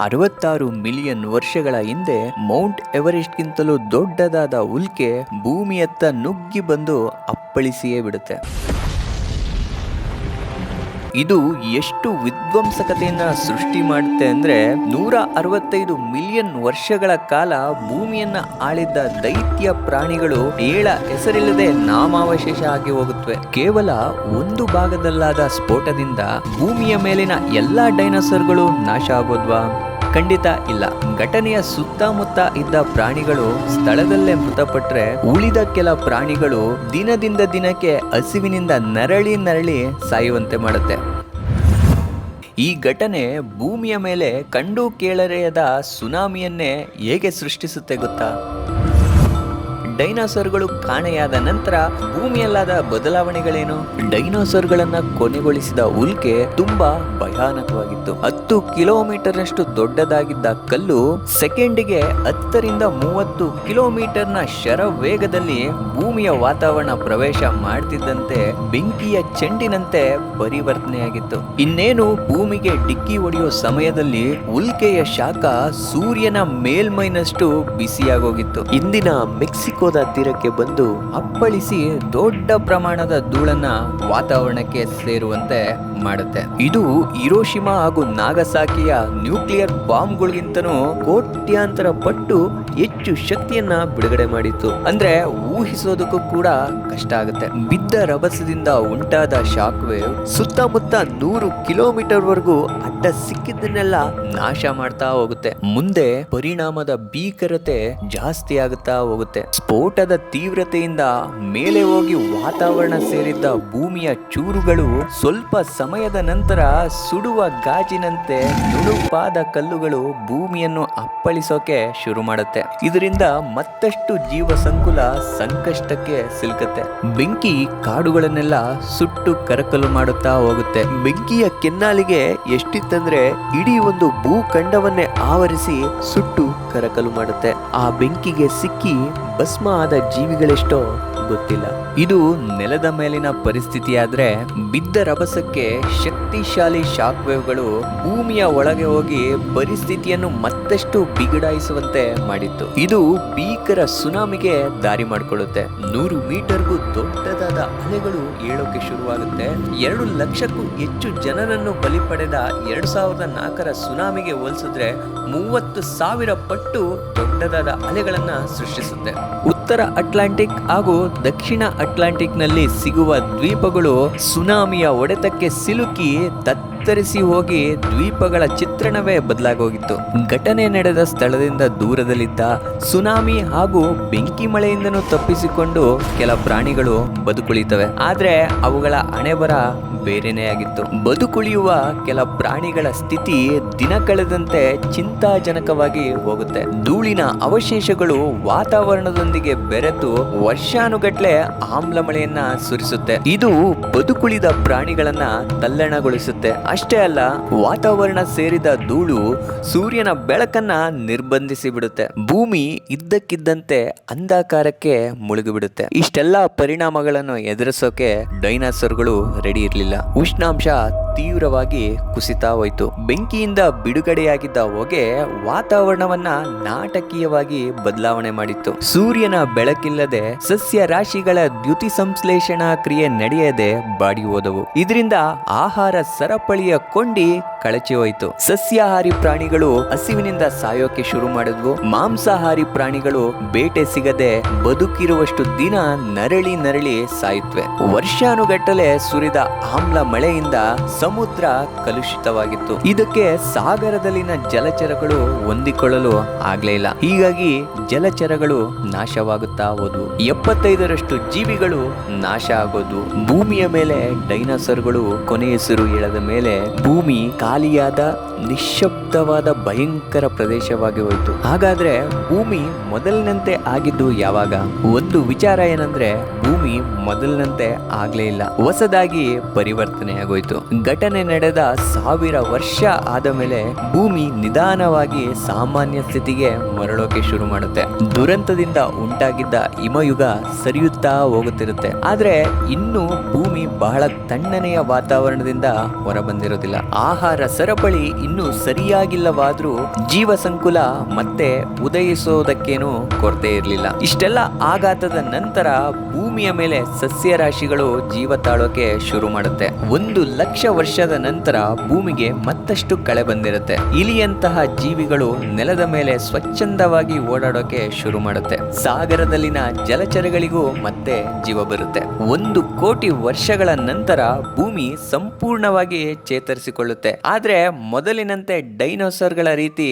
66 million ವರ್ಷಗಳ ಹಿಂದೆ Mount ಎವರೆಸ್ಟ್ಗಿಂತಲೂ ದೊಡ್ಡದಾದ ಉಲ್ಕೆ ಭೂಮಿಯತ್ತ ನುಗ್ಗಿ ಬಂದು ಅಪ್ಪಳಿಸಿಯೇ ಬಿಡುತ್ತೆ. ಇದು ಎಷ್ಟು ವಿಧ್ವಂಸಕತೆಯನ್ನ ಸೃಷ್ಟಿ ಮಾಡುತ್ತೆ ಅಂದ್ರೆ 165 ಮಿಲಿಯನ್ ವರ್ಷಗಳ ಕಾಲ ಭೂಮಿಯನ್ನ ಆಳಿದ್ದ ದೈತ್ಯ ಪ್ರಾಣಿಗಳು ಹೆಸರಿಲ್ಲದೆ ನಾಮಾವಶೇಷ ಆಗಿ ಹೋಗುತ್ತವೆ. ಕೇವಲ ಒಂದು ಭಾಗದಲ್ಲಾದ ಸ್ಫೋಟದಿಂದ ಭೂಮಿಯ ಮೇಲಿನ ಎಲ್ಲಾ ಡೈನೋಸರ್ಗಳು ನಾಶ ಆಗೋದ್ವಾ? ಖಂಡಿತ ಇಲ್ಲ. ಘಟನೆಯ ಸುತ್ತಮುತ್ತ ಇದ್ದ ಪ್ರಾಣಿಗಳು ಸ್ಥಳದಲ್ಲೇ ಮೃತಪಟ್ಟರೆ ಉಳಿದ ಕೆಲ ಪ್ರಾಣಿಗಳು ದಿನದಿಂದ ದಿನಕ್ಕೆ ಹಸಿವಿನಿಂದ ನರಳಿ ಸಾಯುವಂತೆ ಮಾಡುತ್ತೆ. ಈ ಘಟನೆ ಭೂಮಿಯ ಮೇಲೆ ಕಂಡು ಕೇಳರೆಯದ ಸುನಾಮಿಯನ್ನೇ ಹೇಗೆ ಸೃಷ್ಟಿಸುತ್ತೆ ಗೊತ್ತಾ? ಡೈನೋಸರ್ಗಳು ಕಾಣೆಯಾದ ನಂತರ ಭೂಮಿಯಲ್ಲಾದ ಬದಲಾವಣೆಗಳೇನು? ಡೈನೋಸರ್ಗಳನ್ನ ಕೊನೆಗೊಳಿಸಿದ ಉಲ್ಕೆ ತುಂಬಾ ಭಯಾನಕವಾಗಿತ್ತು. 10 ಕಿಲೋಮೀಟರ್ ನಷ್ಟು ದೊಡ್ಡದಾಗಿದ್ದ ಕಲ್ಲು ಸೆಕೆಂಡಿಗೆ 10 ರಿಂದ 30 ಕಿಲೋಮೀಟರ್ನ ಶರವೇಗದಲ್ಲಿ ಭೂಮಿಯ ವಾತಾವರಣ ಪ್ರವೇಶ ಮಾಡ್ತಿದ್ದಂತೆ ಬೆಂಕಿಯ ಚೆಂಡಿನಂತೆ ಪರಿವರ್ತನೆಯಾಗಿತ್ತು. ಇನ್ನೇನು ಭೂಮಿಗೆ ಡಿಕ್ಕಿ ಹೊಡೆಯೋ ಸಮಯದಲ್ಲಿ ಉಲ್ಕೆಯ ಶಾಖ ಸೂರ್ಯನ ಮೇಲ್ಮೈನಷ್ಟು ಬಿಸಿಯಾಗೋಗಿತ್ತು. ಇಂದಿನ ಮೆಕ್ಸಿಕೋ ತೀರಕ್ಕೆ ಬಂದು ಅಪ್ಪಳಿಸಿ ದೊಡ್ಡ ಪ್ರಮಾಣದ ಧೂಳನ್ನ ವಾತಾವರಣಕ್ಕೆ ಸೇರುವಂತೆ ಮಾಡುತ್ತೆ. ಇದು ಹಿರೋಶಿಮಾ ಹಾಗೂ ನಾಗಸಾಕಿಯ ನ್ಯೂಕ್ಲಿಯರ್ ಬಾಂಬ್ಗಳಿಗಿಂತನೂ ಕೋಟ್ಯಾಂತರ ಪಟ್ಟು ಹೆಚ್ಚು ಶಕ್ತಿಯನ್ನ ಬಿಡುಗಡೆ ಮಾಡಿತ್ತು. ಅಂದ್ರೆ ಊಹಿಸೋದಕ್ಕೂ ಕೂಡ ಕಷ್ಟ ಆಗುತ್ತೆ. ಬಿದ್ದ ರಭಸದಿಂದ ಉಂಟಾದ ಶಾಕ್ ವೇವ್ ಸುತ್ತಮುತ್ತ 100 ಕಿಲೋಮೀಟರ್ ವರೆಗೂ ಅಡ್ಡ ಸಿಕ್ಕಿದ್ದನ್ನೆಲ್ಲ ನಾಶ ಮಾಡ್ತಾ ಹೋಗುತ್ತೆ. ಮುಂದೆ ಪರಿಣಾಮದ ಭೀಕರತೆ ಜಾಸ್ತಿ ಆಗುತ್ತಾ ಹೋಗುತ್ತೆ. ಸ್ಫೋಟದ ತೀವ್ರತೆಯಿಂದ ಮೇಲೆ ಹೋಗಿ ವಾತಾವರಣ ಸೇರಿದ್ದ ಭೂಮಿಯ ಚೂರುಗಳು ಸ್ವಲ್ಪ ಸಮಯದ ನಂತರ ಸುಡುವ ಗಾಜಿನಂತೆ ನುಣುಪಾದ ಕಲ್ಲುಗಳು ಭೂಮಿಯನ್ನು ಅಪ್ಪಳಿಸೋಕೆ ಶುರು ಮಾಡುತ್ತೆ. ಇದರಿಂದ ಮತ್ತಷ್ಟು ಜೀವ ಸಂಕುಲ ಸಂಕಷ್ಟಕ್ಕೆ ಸಿಲುಕುತ್ತೆ. ಬೆಂಕಿ ಕಾಡುಗಳನ್ನೆಲ್ಲ ಸುಟ್ಟು ಕರಕಲು ಮಾಡುತ್ತಾ ಹೋಗುತ್ತೆ. ಬೆಂಕಿಯ ಕೆನ್ನಾಲಿಗೆ ಎಷ್ಟಿತ್ತಂದ್ರೆ ಇಡೀ ಒಂದು ಭೂಖಂಡವನ್ನೇ ಆವರಿಸಿ ಸುಟ್ಟು ಕರಕಲು ಮಾಡುತ್ತೆ. ಆ ಬೆಂಕಿಗೆ ಸಿಕ್ಕಿ ಭಸ್ಮ ಆದ ಜೀವಿಗಳೆಷ್ಟೋ ಗೊತ್ತಿಲ್ಲ. ಇದು ನೆಲದ ಮೇಲಿನ ಪರಿಸ್ಥಿತಿಯಾದ್ರೆ ಬಿದ್ದ ರಭಸಕ್ಕೆ ಶಕ್ತಿಶಾಲಿ ಶಾಕ್ ವೇವ್ಗಳು ಭೂಮಿಯ ಒಳಗೆ ಹೋಗಿ ಪರಿಸ್ಥಿತಿಯನ್ನು ಮತ್ತಷ್ಟು ಬಿಗಡಾಯಿಸುವಂತೆ ಮಾಡಿತ್ತು. ಇದು ಭೀಕರ ಸುನಾಮಿಗೆ ದಾರಿ ಮಾಡಿಕೊಳ್ಳುತ್ತೆ. 100 ಮೀಟರ್ಗೂ ದೊಡ್ಡದಾದ ಅಲೆಗಳು ಏಳೋಕೆ ಶುರುವಾಗುತ್ತೆ. 2 ಲಕ್ಷಕ್ಕೂ ಹೆಚ್ಚು ಜನರನ್ನು ಬಲಿ ಪಡೆದ 2004ರ ಸುನಾಮಿಗೆ ಹೋಲಿಸಿದ್ರೆ 30,000 ಪಟ್ಟು ದೊಡ್ಡದಾದ ಅಲೆಗಳನ್ನ ಸೃಷ್ಟಿಸುತ್ತೆ. ಉತ್ತರ ಅಟ್ಲಾಂಟಿಕ್ ಹಾಗೂ ದಕ್ಷಿಣ ಅಟ್ಲಾಂಟಿಕ್ ನಲ್ಲಿ ಸಿಗುವ ದ್ವೀಪಗಳು ಸುನಾಮಿಯ ಹೊಡೆತಕ್ಕೆ ಸಿಲುಕಿ ತತ್ತರಿಸಿ ಹೋಗಿ ದ್ವೀಪಗಳ ಚಿತ್ರಣವೇ ಬದಲಾಗೋಗಿತ್ತು. ಘಟನೆ ನಡೆದ ಸ್ಥಳದಿಂದ ದೂರದಲ್ಲಿದ್ದ ಸುನಾಮಿ ಹಾಗೂ ಬೆಂಕಿ ಮಳೆಯಿಂದನೂ ತಪ್ಪಿಸಿಕೊಂಡು ಕೆಲ ಪ್ರಾಣಿಗಳು ಬದುಕುಳಿತವೆ. ಆದ್ರೆ ಅವುಗಳ ಹಣೆಬರ ಬೇರೆನೇ ಆಗಿತ್ತು. ಬದುಕುಳಿಯುವ ಕೆಲ ಪ್ರಾಣಿಗಳ ಸ್ಥಿತಿ ದಿನ ಕಳೆದಂತೆ ಚಿಂತಾಜನಕವಾಗಿ ಹೋಗುತ್ತೆ. ಧೂಳಿನ ಅವಶೇಷಗಳು ವಾತಾವರಣದೊಂದಿಗೆ ಬೆರೆತು ವರ್ಷಾನುಗಟ್ಲೆ ಆಮ್ಲ ಮಳೆಯನ್ನ ಸುರಿಸುತ್ತೆ. ಇದು ಬದುಕುಳಿದ ಪ್ರಾಣಿಗಳನ್ನ ತಲ್ಲಣಗೊಳಿಸುತ್ತೆ. ಅಷ್ಟೇ ಅಲ್ಲ, ವಾತಾವರಣ ಸೇರಿದ ಧೂಳು ಸೂರ್ಯನ ಬೆಳಕನ್ನ ನಿರ್ಬಂಧಿಸಿ ಬಿಡುತ್ತೆ. ಭೂಮಿ ಇದ್ದಕ್ಕಿದ್ದಂತೆ ಅಂಧಕಾರಕ್ಕೆ ಮುಳುಗಿಬಿಡುತ್ತೆ. ಇಷ್ಟೆಲ್ಲ ಪರಿಣಾಮಗಳನ್ನು ಎದುರಿಸೋಕೆ ಡೈನೋಸರ್ಗಳು ರೆಡಿ ಇರಲಿಲ್ಲ. ಉಷ್ಣಾಂಶ ತೀವ್ರವಾಗಿ ಕುಸಿತಾ ಹೋಯಿತು. ಬೆಂಕಿಯಿಂದ ಬಿಡುಗಡೆಯಾಗಿದ್ದ ಹೊಗೆ ವಾತಾವರಣವನ್ನ ನಾಟಕೀಯವಾಗಿ ಬದಲಾವಣೆ ಮಾಡಿತ್ತು. ಸೂರ್ಯನ ಬೆಳಕಿಲ್ಲದೆ ಸಸ್ಯ ರಾಶಿಗಳ ದ್ಯುತಿ ಸಂಶ್ಲೇಷಣಾ ಕ್ರಿಯೆ ನಡೆಯದೆ ಬಾಡಿ ಹೋದವು. ಇದರಿಂದ ಆಹಾರ ಸರಪಳಿಯ ಕೊಂಡಿ ಕಳಚಿ ಹೋಯಿತು. ಸಸ್ಯಾಹಾರಿ ಪ್ರಾಣಿಗಳು ಹಸಿವಿನಿಂದ ಸಾಯೋಕೆ ಶುರು ಮಾಡಿದ್ವು. ಮಾಂಸಾಹಾರಿ ಪ್ರಾಣಿಗಳು ಬೇಟೆ ಸಿಗದೆ ಬದುಕಿರುವಷ್ಟು ದಿನ ನರಳಿ ಸಾಯುತ್ತವೆ. ವರ್ಷಾನುಗಟ್ಟಲೆ ಸುರಿದ ಆಮ್ಲ ಮಳೆಯಿಂದ ಸಮುದ್ರ ಕಲುಷಿತವಾಗಿತ್ತು. ಇದಕ್ಕೆ ಸಾಗರದಲ್ಲಿನ ಜಲಚರಗಳು ಹೊಂದಿಕೊಳ್ಳಲು ಆಗ್ಲೇ ಇಲ್ಲ. ಹೀಗಾಗಿ ಜಲಚರಗಳು ನಾಶವಾಗುತ್ತಾ ಹೋದ್ವು. 75ರಷ್ಟು ಜೀವಿಗಳು ನಾಶ ಆಗೋದು. ಭೂಮಿಯ ಮೇಲೆ ಡೈನೋಸರ್ಗಳು ಕೊನೆಯೆಸರು ಹೇಳದ ಮೇಲೆ ಭೂಮಿ ಖಾಲಿಯಾದ ನಿಶ್ಶಬ್ದವಾದ ಭಯಂಕರ ಪ್ರದೇಶವಾಗಿ ಹೋಯಿತು. ಹಾಗಾದ್ರೆ ಭೂಮಿ ಮೊದಲಿನಂತೆ ಆಗಿದ್ದು ಯಾವಾಗ? ಒಂದು ವಿಚಾರ ಏನಂದ್ರೆ ಭೂಮಿ ಮೊದಲಿನಂತೆ ಆಗ್ಲೇ ಇಲ್ಲ, ಹೊಸದಾಗಿ ಪರಿವರ್ತನೆಯಾಗೋಯ್ತು. ಘಟನೆ ನಡೆದ 1000 ವರ್ಷ ಆದ ಮೇಲೆ ಭೂಮಿ ನಿಧಾನವಾಗಿ ಸಾಮಾನ್ಯ ಸ್ಥಿತಿಗೆ ಮರಳೋಕೆ ಶುರು ಮಾಡುತ್ತೆ. ದುರಂತದಿಂದ ಉಂಟಾಗಿದ್ದ ಹಿಮಯುಗ ಸರಿಯುತ್ತಾ ಹೋಗುತ್ತಿರುತ್ತೆ. ಆದ್ರೆ ಇನ್ನು ಭೂಮಿ ಬಹಳ ತಣ್ಣನೆಯ ವಾತಾವರಣದಿಂದ ಹೊರಬಂದಿರೋದಿಲ್ಲ. ಆಹಾರ ಸರಪಳಿ ಇನ್ನೂ ಸರಿಯಾಗಿಲ್ಲವಾದ್ರೂ ಜೀವ ಸಂಕುಲ ಮತ್ತೆ ಉದಯಿಸೋದಕ್ಕೇನು ಕೊರತೆ ಇರಲಿಲ್ಲ. ಇಷ್ಟೆಲ್ಲ ಆಘಾತದ ನಂತರ ಭೂಮಿಯ ಮೇಲೆ ಸಸ್ಯ ರಾಶಿಗಳು ಜೀವ ತಾಳೋಕೆ ಶುರು ಮಾಡುತ್ತೆ. 1,00,000 ವರ್ಷದ ನಂತರ ಭೂಮಿಗೆ ಮತ್ತಷ್ಟು ಕಳೆ ಬಂದಿರುತ್ತೆ. ಇಲಿಯಂತಹ ಜೀವಿಗಳು ನೆಲದ ಮೇಲೆ ಸ್ವಚ್ಛಂದವಾಗಿ ಓಡಾಡೋಕೆ ಶುರು ಮಾಡುತ್ತೆ. ಸಾಗರದಲ್ಲಿನ ಜಲಚರಗಳಿಗೂ ಮತ್ತೆ ಜೀವ ಬರುತ್ತೆ. 1,00,00,000 ವರ್ಷಗಳ ನಂತರ ಭೂಮಿ ಸಂಪೂರ್ಣವಾಗಿ ಚೇತರಿಸಿಕೊಳ್ಳುತ್ತೆ. ಆದ್ರೆ ಮೊದಲಿನಂತೆ ಡೈನೋಸರ್ಗಳ ರೀತಿ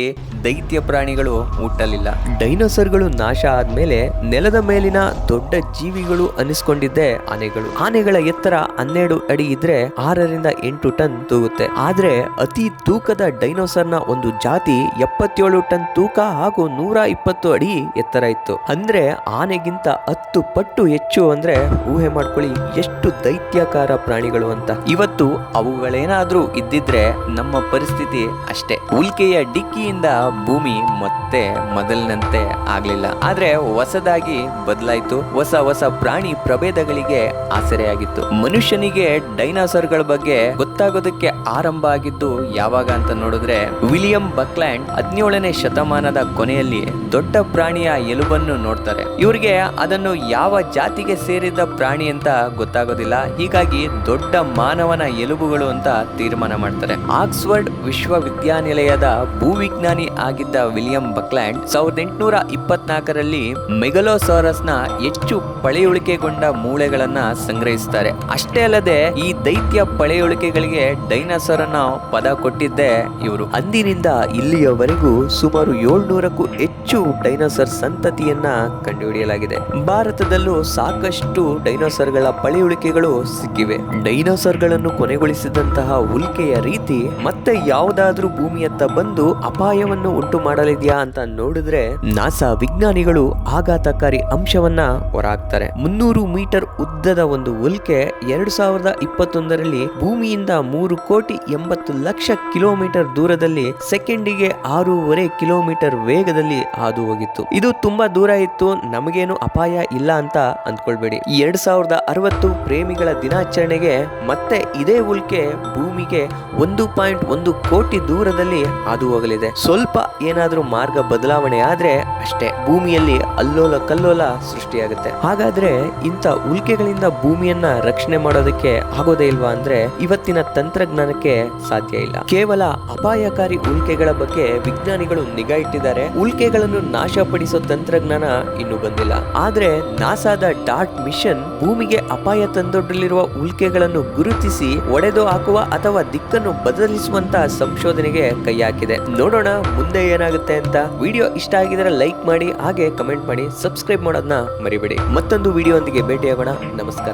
ದೈತ್ಯ ಪ್ರಾಣಿಗಳು ಹುಟ್ಟಲಿಲ್ಲ. ಡೈನೋಸರ್ಗಳು ನಾಶ ಆದ್ಮೇಲೆ ನೆಲದ ಮೇಲಿನ ದೊಡ್ಡ ಜೀವಿಗಳು ಅನಿಸ್ಕೊಂಡಿದ್ದೆ ಆನೆಗಳು. ಆನೆಗಳ ಎತ್ತರ 12 ಅಡಿ ಇದ್ರೆ 6-8 ಟನ್ ತೂಗುತ್ತೆ. ಆದ್ರೆ ಅತಿ ತೂಕದ ಡೈನೋಸರ್ನ ಒಂದು ಜಾತಿ 77 ಟನ್ ತೂಕ ಹಾಗೂ 120 ಅಡಿ ಎತ್ತರ ಇತ್ತು. ಅಂದ್ರೆ ಆನೆಗಿಂತ 10 ಪಟ್ಟು ಹೆಚ್ಚು. ಅಂದ್ರೆ ಊಹೆ ಮಾಡ್ಕೊಳ್ಳಿ ಎಷ್ಟು ದೈತ್ಯಾಕಾರ ಪ್ರಾಣಿಗಳು ಅಂತ. ಇವತ್ತು ಅವುಗಳೇನಾದ್ರೂ ಇದ್ದಿದ್ರೆ ನಮ್ಮ ಪರಿಸ್ಥಿತಿ ಅಷ್ಟೇ. ಉಲ್ಕೆಯ ಡಿಕ್ಕಿಯಿಂದ ಭೂಮಿ ಮತ್ತೆ ಮೊದಲಿನಂತೆ ಆಗ್ಲಿಲ್ಲ. ಆದ್ರೆ ಹೊಸದಾಗಿ ಬದಲಾಯಿತು. ಹೊಸ ಪ್ರಾಣಿ ಪ್ರಭೇದಗಳಿಗೆ ಆಸರೆಯಾಗಿತ್ತು. ಮನುಷ್ಯನಿಗೆ ಡೈನೋಸಾರ್ಗಳ ಬಗ್ಗೆ ಗೊತ್ತಾಗೋದಕ್ಕೆ ಆರಂಭ ಆಗಿದ್ದು ಯಾವಾಗ ಅಂತ ನೋಡಿದ್ರೆ ವಿಲಿಯಂ ಬಕ್ಲ್ಯಾಂಡ್ 17ನೇ ಶತಮಾನದ ಕೊನೆಯಲ್ಲಿ ದೊಡ್ಡ ಪ್ರಾಣಿಯ ಎಲುಬನ್ನು ನೋಡ್ತಾರೆ. ಇವ್ರಿಗೆ ಅದನ್ನು ಯಾವ ಜಾತಿಗೆ ಸೇರಿದ ಪ್ರಾಣಿ ಅಂತ ಗೊತ್ತಾಗೋದಿಲ್ಲ. ಹೀಗಾಗಿ ದೊಡ್ಡ ಮಾನವನ ಎಲುಬುಗಳು ಅಂತ ತೀರ್ಮಾನ ಮಾಡ್ತಾರೆ. ಆಕ್ಸ್ಫರ್ಡ್ ವಿಶ್ವವಿದ್ಯಾನಿಲಯದ ಭೂವಿಜ್ಞಾನಿ ಆಗಿದ್ದ ವಿಲಿಯಂ ಬಕ್ಲ್ಯಾಂಡ್ 1824ರಲ್ಲಿ ಮೆಗಲೋಸಾರಸ್ ನ ಹೆಚ್ಚು ಪಳೆಯುಳಿಕೆಗೊಂಡ ಮೂಳೆಗಳನ್ನ ಸಂಗ್ರಹಿಸುತ್ತಾರೆ. ಅಷ್ಟೇ ಅಲ್ಲದೆ ಈ ದೈತ್ಯ ಪಳೆಯುಳಿಕೆಗಳಿಗೆ ಡೈನೋಸಾರ್ ಅನ್ನೋ ಪದ ಕೊಟ್ಟಿದ್ದೇ ಇವರು. ಅಂದಿನಿಂದ ಇಲ್ಲಿಯವರೆಗೂ ಸುಮಾರು 700ಕ್ಕೂ ಹೆಚ್ಚು ಡೈನೋಸಾರ್ ಸಂತತಿಯನ್ನ ಕಂಡುಹಿಡಿಯಲಾಗಿದೆ. ಭಾರತದಲ್ಲೂ ಸಾಕಷ್ಟು ಡೈನೋಸಾರ್ಗಳ ಪಳೆಯುಳಿಕೆಗಳು ಸಿಕ್ಕಿವೆ. ಡೈನೋಸಾರ್ಗಳನ್ನು ಕೊನೆಗೊಳಿಸಿದಂತಹ ಉಲ್ಕೆಯ ರೀತಿ ಮತ್ತೆ ಯಾವುದಾದ್ರೂ ಭೂಮಿಯತ್ತ ಬಂದು ಅಪಾಯವನ್ನು ಉಂಟು ಮಾಡಲಿದೆಯಾ ಅಂತ ನೋಡಿದ್ರೆ ನಾಸಾ ವಿಜ್ಞಾನಿಗಳು ಆಘಾತಕಾರಿ ಅಂಶವನ್ನ ಹೊರಹಾಕ್ತಾರೆ. 300 ಮೀಟರ್ ಉದ್ದದ ಒಂದು ಉಲ್ಕೆ 2021ರಲ್ಲಿ ಭೂಮಿಯಿಂದ 3,80,00,000 ಕಿಲೋಮೀಟರ್ ದೂರದಲ್ಲಿ ಸೆಕೆಂಡಿಗೆ 6.5 ಕಿಲೋಮೀಟರ್ ವೇಗದಲ್ಲಿ ಹಾದು ಹೋಗಿತ್ತು. ಇದು ತುಂಬಾ ದೂರ ಇತ್ತು. ನಮಗೇನು ಅಪಾಯ ಇಲ್ಲ ಅಂತ ಅಂದ್ಕೊಳ್ಬೇಡಿ. 2060 ಪ್ರೇಮಿಗಳ ದಿನಾಚರಣೆಗೆ ಮತ್ತೆ ಇದೇ ಉಲ್ಕೆ ಭೂಮಿಗೆ 1.1 ಕೋಟಿ ದೂರದಲ್ಲಿ ಹಾದು ಹೋಗಲಿದೆ. ಸ್ವಲ್ಪ ಏನಾದ್ರೂ ಮಾರ್ಗ ಬದಲಾವಣೆ ಆದ್ರೆ ಅಷ್ಟೇ ಭೂಮಿಯಲ್ಲಿ ಅಲ್ಲೋಲ ಕಲ್ಲೋಲ ಸೃಷ್ಟಿಯಾಗುತ್ತೆ. ಹಾಗಾದ್ರೆ ಇಂಥ ಉಲ್ಕೆಗಳಿಂದ ಭೂಮಿಯನ್ನ ರಕ್ಷಣೆ ಮಾಡೋದಕ್ಕೆ ಆಗೋದೇ ಇಲ್ವಾ ಅಂದ್ರೆ ಇವತ್ತಿನ ತಂತ್ರಜ್ಞಾನಕ್ಕೆ ಸಾಧ್ಯ ಇಲ್ಲ. ಕೇವಲ ಅಪಾಯಕಾರಿ ಉಲ್ಕೆಗಳ ಬಗ್ಗೆ ವಿಜ್ಞಾನಿಗಳು ನಿಗಾ ಇಟ್ಟಿದ್ದಾರೆ. ಉಲ್ಕೆಗಳನ್ನು ನಾಶಪಡಿಸೋ ತಂತ್ರಜ್ಞಾನ ಇನ್ನು ಬಂದಿಲ್ಲ. ಆದ್ರೆ ನಾಸಾದ ಡಾರ್ಟ್ ಮಿಷನ್ ಭೂಮಿಗೆ ಅಪಾಯ ತಂದೊಡ್ಡಲಿರುವ ಉಲ್ಕೆಗಳನ್ನು ಗುರುತಿಸಿ ಒಡೆದು ಹಾಕುವ ಅಥವಾ ದಿಕ್ಕನ್ನು ಬದಲಿಸುವಂತ ಸಂಶೋಧನೆಗೆ ಕೈ ಹಾಕಿದೆ. ನೋಡೋಣ ಮುಂದೆ ಏನಾಗುತ್ತೆ ಅಂತ. ವಿಡಿಯೋ ಇಷ್ಟ ಆಗಿದ್ರೆ ಲೈಕ್ ಮಾಡಿ, ಹಾಗೆ ಕಮೆಂಟ್ ಮಾಡಿ, ಸಬ್ಸ್ಕ್ರೈಬ್ ಮಾಡೋದನ್ನ ಮರಿಬೇಡಿ. ಮತ್ತೊಂದು ವಿಡಿಯೋ ಒಂದಿಗೆ ಭೇಟಿಯಾಗೋಣ. ನಮಸ್ಕಾರ.